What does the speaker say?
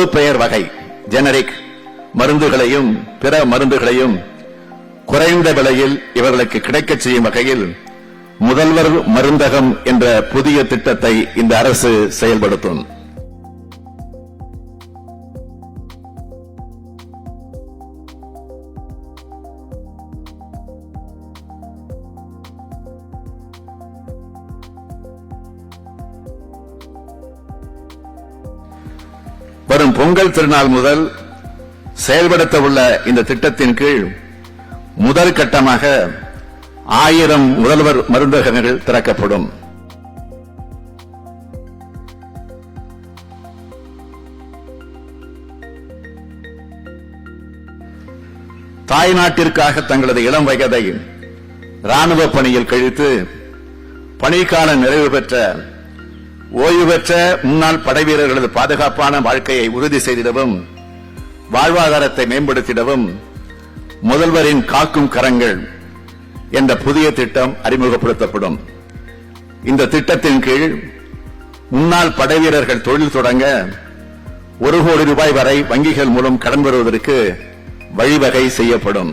பொது பெயர் வகை ஜெனரிக் மருந்துகளையும் பிற மருந்துகளையும் குறைந்த விலையில் இவர்களுக்கு கிடைக்கச் செய்யும் வகையில் முதல்வர் மருந்தகம் என்ற புதிய திட்டத்தை இந்த அரசு செயல்படுத்தும். வரும் பொங்கல் திருநாள் முதல் செயல்படுத்த உள்ள இந்த திட்டத்தின் கீழ் முதல் கட்டமாக 1000 முதல்வர் மருந்தகங்கள் திறக்கப்படும். தாய்நாட்டிற்காக தங்களது இளம் வயதை ராணுவ பணியில் கழித்து பணிக்கால நிறைவு பெற்ற ஓய்வு பெற்ற முன்னாள் படைவீரர்களது பாதுகாப்பான வாழ்க்கையை உறுதி செய்திடவும் வாழ்வாதாரத்தை மேம்படுத்திடவும் முதல்வரின் காக்கும் கரங்கள் என்ற புதிய திட்டம் அறிமுகப்படுத்தப்படும். இந்த திட்டத்தின் கீழ் முன்னாள் படைவீரர்கள் தொழில் தொடங்க 1 கோடி ரூபாய் வரை வங்கிகள் மூலம் கடன் பெறுவதற்கு வழிவகை செய்யப்படும்.